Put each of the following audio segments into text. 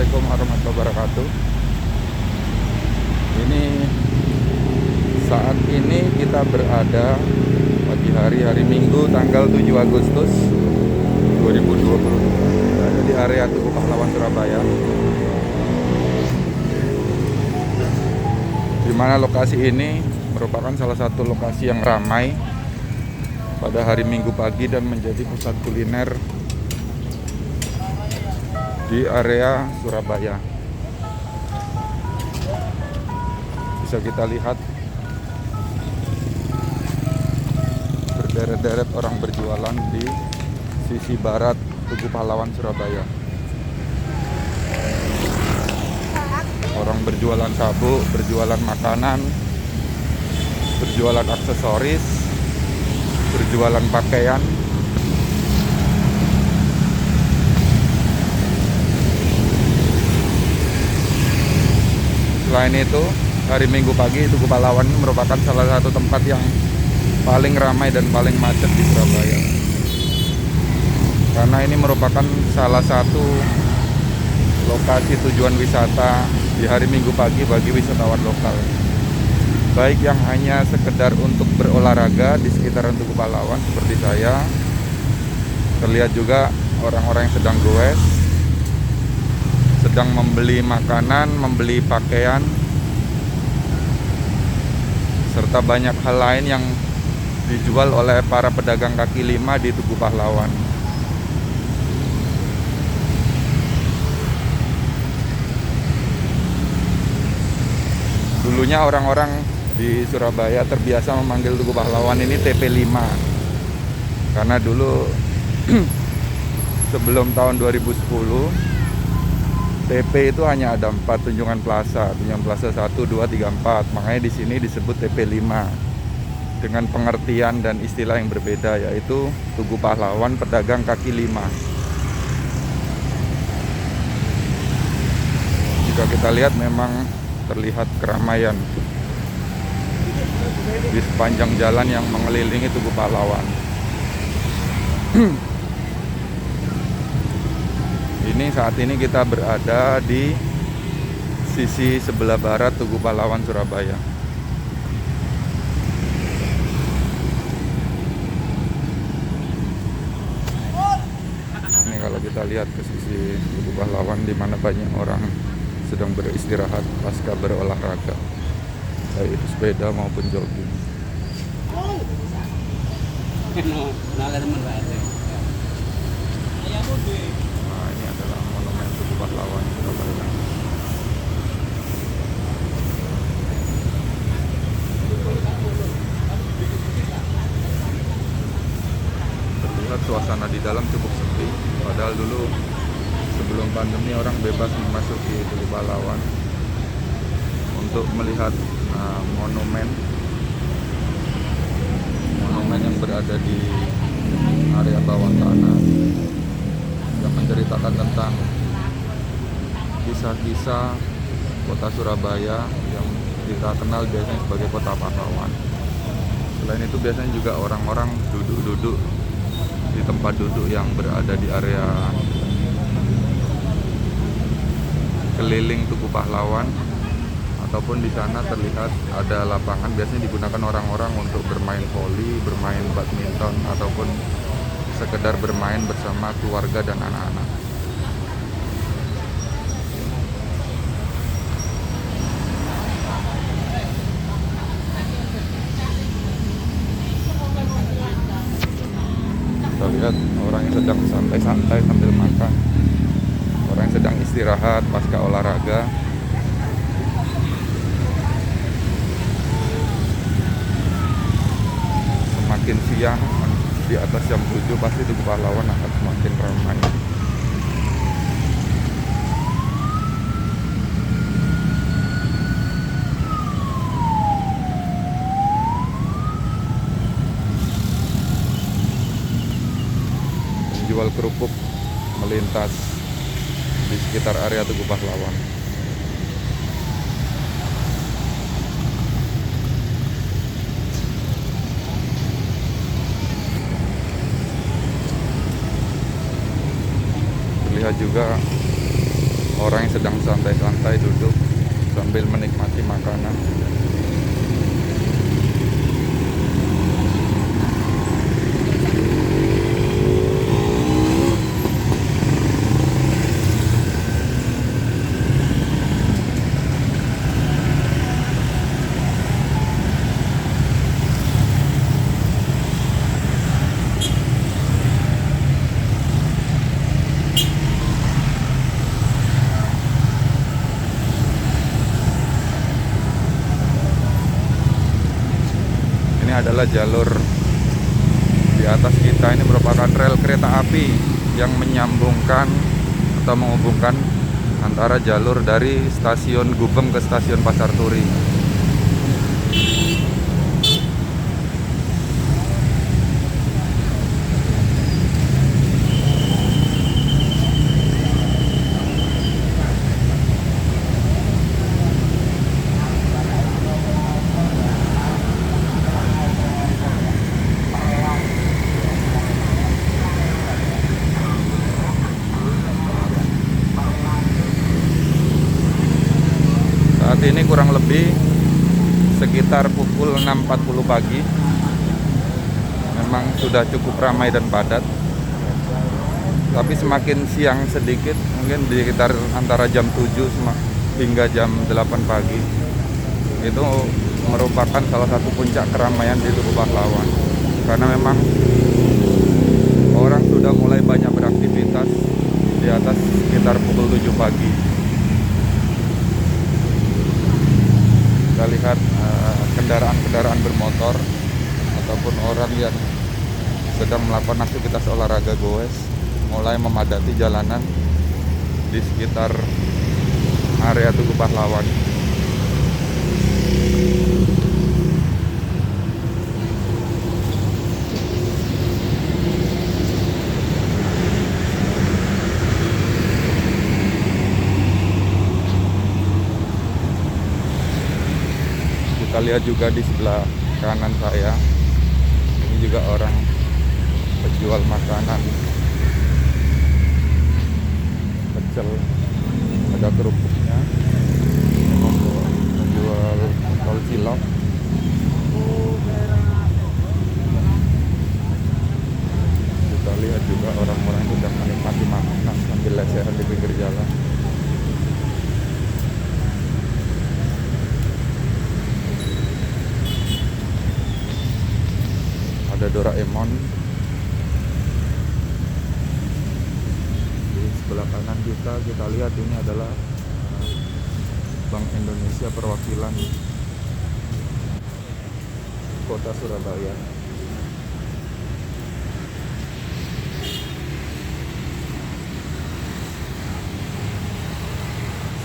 Assalamualaikum warahmatullahi wabarakatuh. Ini saat ini kita berada pagi hari Minggu tanggal 7 Agustus 2020. Berada di area Tugu Pahlawan Surabaya. Di mana lokasi ini merupakan salah satu lokasi yang ramai pada hari Minggu pagi dan menjadi pusat kuliner di area Surabaya. Bisa kita lihat berderet-deret orang berjualan di sisi barat Tugu Pahlawan Surabaya. Orang berjualan sabuk, berjualan makanan, berjualan aksesoris, berjualan pakaian. Selain itu, hari Minggu pagi Tugu Pahlawan ini merupakan salah satu tempat yang paling ramai dan paling macet di Surabaya. Karena ini merupakan salah satu lokasi tujuan wisata di hari Minggu pagi bagi wisatawan lokal. Baik yang hanya sekedar untuk berolahraga di sekitaran Tugu Pahlawan seperti saya. Terlihat juga orang-orang yang sedang goes, sedang membeli makanan, membeli pakaian, serta banyak hal lain yang dijual oleh para pedagang kaki lima di Tugu Pahlawan. Dulunya orang-orang di Surabaya terbiasa memanggil Tugu Pahlawan ini TP5. Karena dulu sebelum tahun 2010 TP itu hanya ada 4, Tunjungan Plaza 1, 2, 3, 4. Makanya di sini disebut TP5 dengan pengertian dan istilah yang berbeda, yaitu Tugu Pahlawan Pedagang Kaki Lima. Jika kita lihat memang terlihat keramaian di sepanjang jalan yang mengelilingi Tugu Pahlawan. Saat ini kita berada di sisi sebelah barat Tugu Pahlawan Surabaya. Ini kalau kita lihat ke sisi Tugu Pahlawan di mana banyak orang sedang beristirahat pasca berolahraga, baik itu sepeda maupun jogging. Ini adalah monumen Tugu Pahlawan Surabaya. Terlihat suasana di dalam cukup sepi. Padahal dulu sebelum pandemi orang bebas memasuki Tugu Pahlawan untuk melihat monumen yang berada di area bawah tanah, yang menceritakan tentang kisah-kisah kota Surabaya yang kita kenal biasanya sebagai kota pahlawan. Selain itu biasanya juga orang-orang duduk-duduk di tempat duduk yang berada di area keliling Tugu Pahlawan, ataupun di sana terlihat ada lapangan biasanya digunakan orang-orang untuk bermain voli, bermain badminton, ataupun sekedar bermain bersama keluarga dan anak-anak. Kita lihat orang yang sedang santai-santai sambil makan, orang yang sedang istirahat pasca olahraga. Semakin siang di atas jam 7 pasti Tugu Pahlawan akan semakin ramai. Penjual kerupuk melintas di sekitar area Tugu Pahlawan. Terlihat juga orang yang sedang santai-santai duduk sambil menikmati makanan. Ini adalah jalur di atas kita, ini merupakan rel kereta api yang menyambungkan atau menghubungkan antara jalur dari stasiun Gubeng ke stasiun Pasar Turi. Saat ini kurang lebih sekitar pukul 6.40 pagi. Memang sudah cukup ramai dan padat. Tapi semakin siang sedikit, mungkin di sekitar antara jam 7 hingga jam 8 pagi, itu merupakan salah satu puncak keramaian di Tugu Pahlawan. Karena memang orang sudah mulai banyak beraktivitas di atas sekitar pukul 7 pagi. Kita lihat kendaraan-kendaraan bermotor ataupun orang yang sedang melakukan aktivitas olahraga goes mulai memadati jalanan di sekitar area Tugu Pahlawan. Kita lihat juga di sebelah kanan saya, ini juga orang penjual makanan pecel, ada kerupuknya, menjual kol cilok. Kita lihat juga orang-orang yang sedang menikmati makanan sambil lesehan di pinggir jalan. Ada Doraemon. Di sebelah kanan kita lihat ini adalah Bank Indonesia perwakilan Kota Surabaya.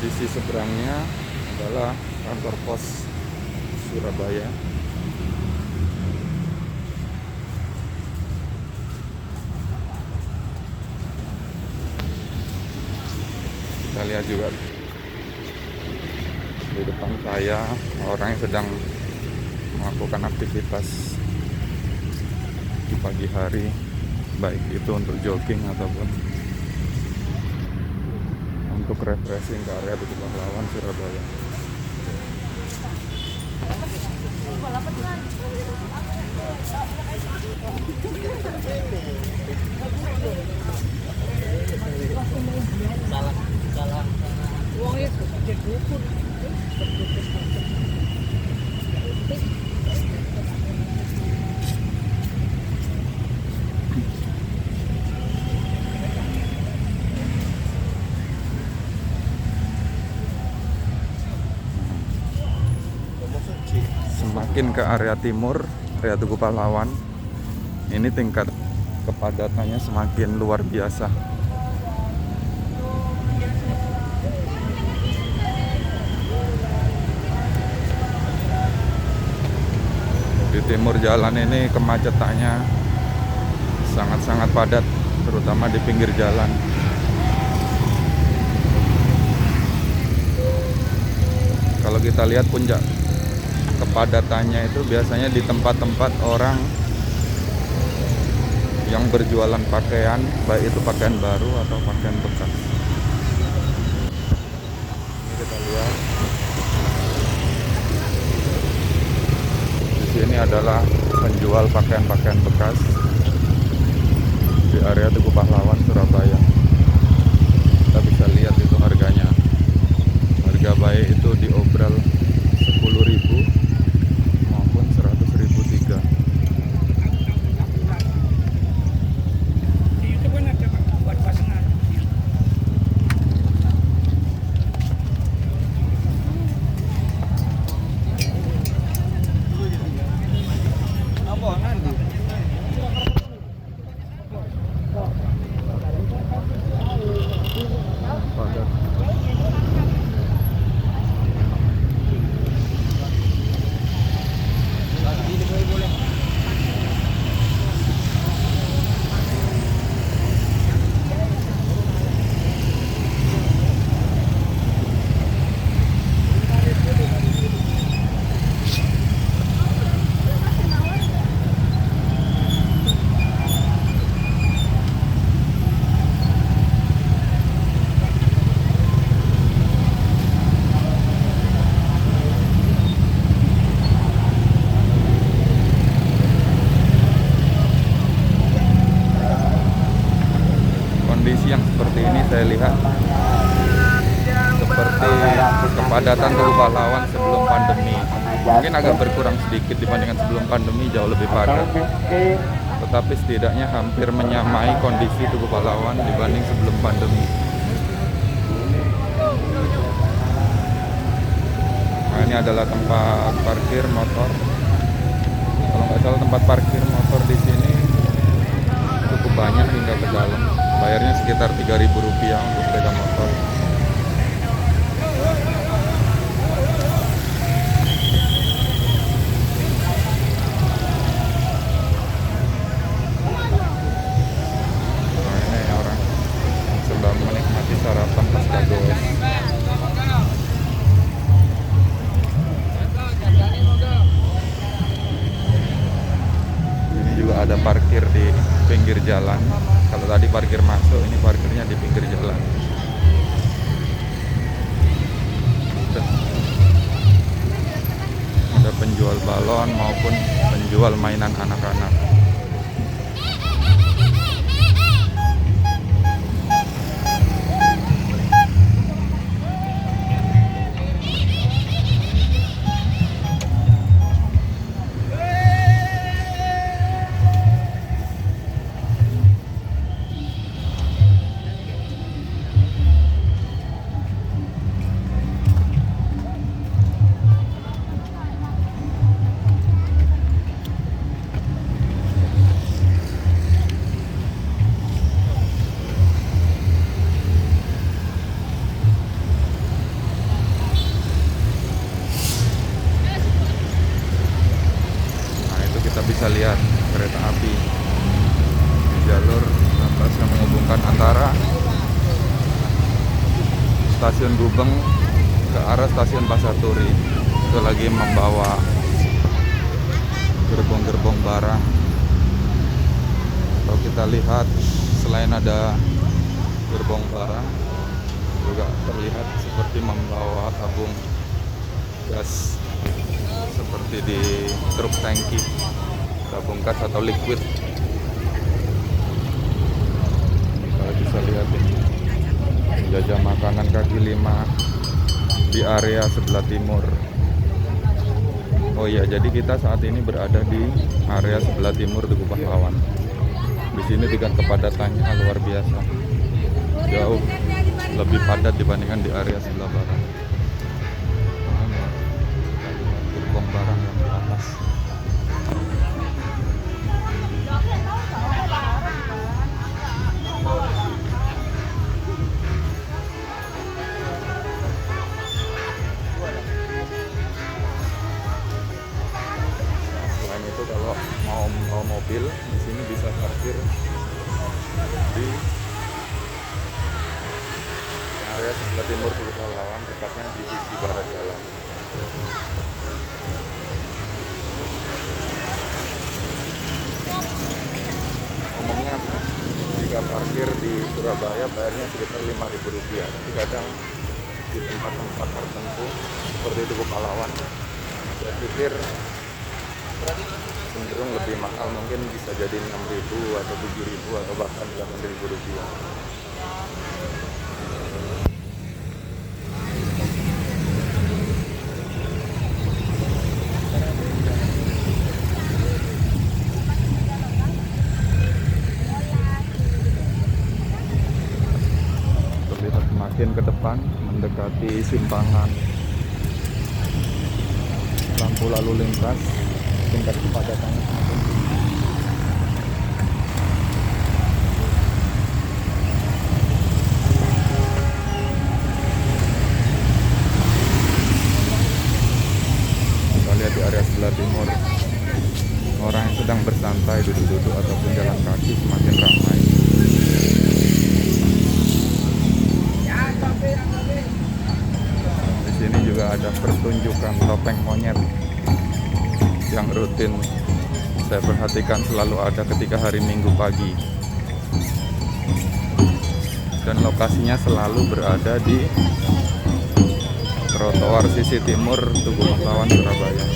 Sisi seberangnya adalah kantor pos Surabaya. Kita lihat juga di depan saya orang yang sedang melakukan aktivitas di pagi hari, baik itu untuk jogging ataupun untuk refreshing ke area Tugu Pahlawan Surabaya. Semakin ke area timur, area Tugu Pahlawan, ini tingkat kepadatannya semakin luar biasa. Di timur jalan ini kemacetannya sangat-sangat padat, terutama di pinggir jalan. Kalau kita lihat puncak kepadatannya itu biasanya di tempat-tempat orang yang berjualan pakaian, baik itu pakaian baru atau pakaian bekas. kita lihat. Di sini adalah penjual pakaian-pakaian bekas di area Tugu Pahlawan, Surabaya. Kita bisa lihat itu harganya. Harga baik itu diobral 10.000 maupun 100.000 tiga. Kondisi yang seperti ini saya lihat seperti kepadatan Tugu Pahlawan sebelum pandemi. Mungkin agak berkurang sedikit dibandingkan sebelum pandemi, jauh lebih padat. Tetapi setidaknya hampir menyamai kondisi Tugu Pahlawan dibanding sebelum pandemi. Nah, ini adalah tempat parkir motor. Kalau nggak salah tempat parkir motor di sini cukup banyak hingga ke dalam. Bayarnya sekitar Rp3.000 untuk sepeda motor. Nah, ini orang sedang menikmati sarapan pasca goes. Ini juga ada parkir di pinggir jalan. Kalau tadi parkir masuk, ini parkirnya di pinggir jalan. Ada penjual balon maupun penjual mainan anak-anak. Kita bisa lihat kereta api di jalur atas yang menghubungkan antara stasiun Gubeng ke arah stasiun Pasar Turi. Itu lagi membawa gerbong-gerbong barang. Kalau kita lihat, selain ada gerbong barang, juga terlihat seperti membawa tabung gas seperti di truk tangki, tabung gas atau liquid. Kita bisa lihat ini penjajah makanan kaki lima di area sebelah timur. Oh iya, jadi kita saat ini berada di area sebelah timur Tugu Pahlawan. Di sini dengan kepadatannya luar biasa, jauh lebih padat dibandingkan di area sebelah barat. Gerbong barang yang di atas. Selain itu, kalau mau mobil di sini bisa parkir di area sebelah timur Tugu Pahlawan, tepatnya di sisi barat jalan. Umumnya jika parkir di Surabaya bayarnya sekitar Rp5.000, tapi kadang di tempat-tempat tertentu seperti Tugu Pahlawan. Saya pikir cenderung lebih mahal, mungkin bisa jadi 6.000 atau 7.000 atau bahkan 8.000 rupiah. Terlihat semakin ke depan mendekati simpangan lampu lalu lintas, tingkat kepadatannya semakin tinggi. Kita lihat di area sebelah timur, orang yang sedang bersantai duduk-duduk ataupun jalan kaki semakin ramai. Di sini juga ada pertunjukan topeng monyet yang rutin saya perhatikan selalu ada ketika hari Minggu pagi, dan lokasinya selalu berada di trotoar sisi timur Tugu Pahlawan, Surabaya.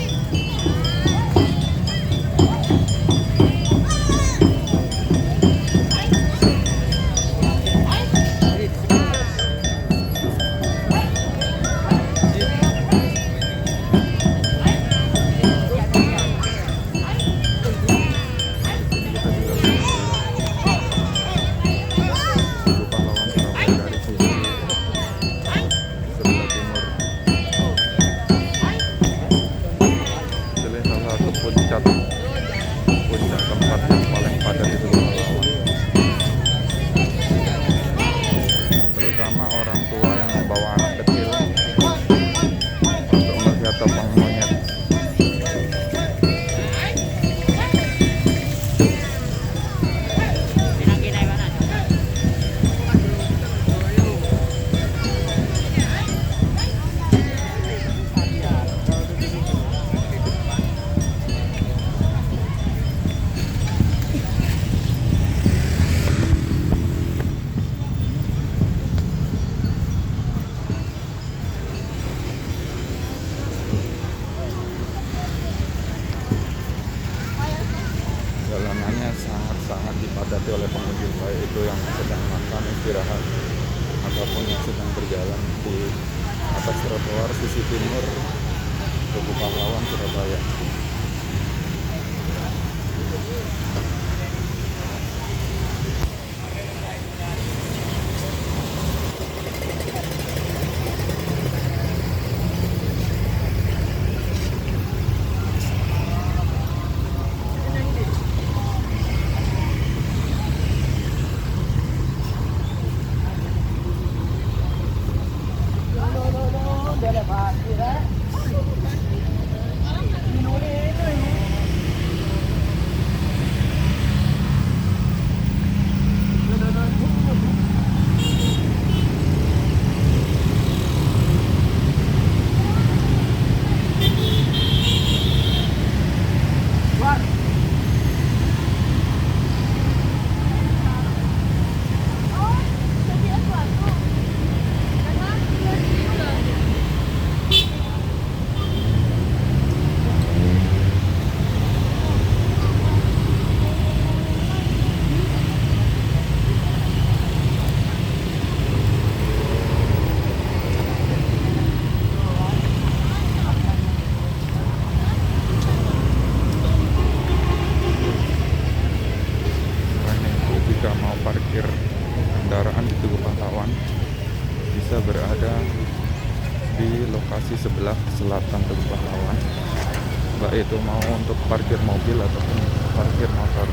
Puncak tempat yang paling padat di Tugu Pahlawan, terutama orang tua yang membawa anak kecil untuk melihat topeng monyet. Jalanannya sangat-sangat dipadati oleh pengunjung, baik itu yang sedang makan, istirahat, ataupun yang sedang berjalan di atas trotoar sisi timur Tugu Pahlawan, Surabaya. Parkir kendaraan di Tugu Pahlawan bisa berada di lokasi sebelah selatan Tugu Pahlawan, baik itu mau untuk parkir mobil ataupun parkir motor.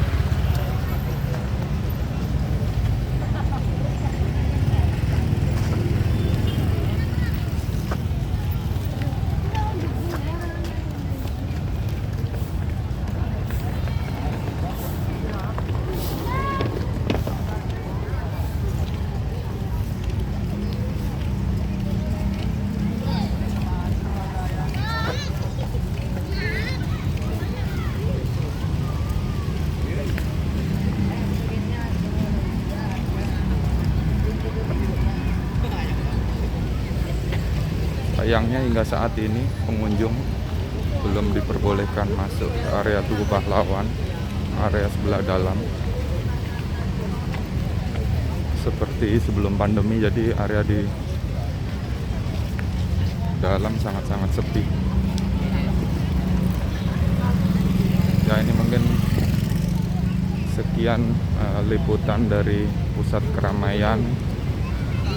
Sayangnya hingga saat ini pengunjung belum diperbolehkan masuk ke area Tugu Pahlawan, area sebelah dalam. Seperti sebelum pandemi, jadi area di dalam sangat-sangat sepi. Ya, ini mungkin sekian liputan dari pusat keramaian,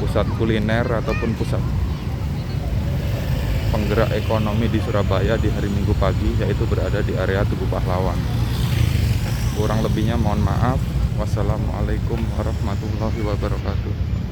pusat kuliner ataupun pusat penggerak ekonomi di Surabaya di hari Minggu pagi, yaitu berada di area Tugu Pahlawan. Kurang lebihnya mohon maaf. Wassalamualaikum warahmatullahi wabarakatuh.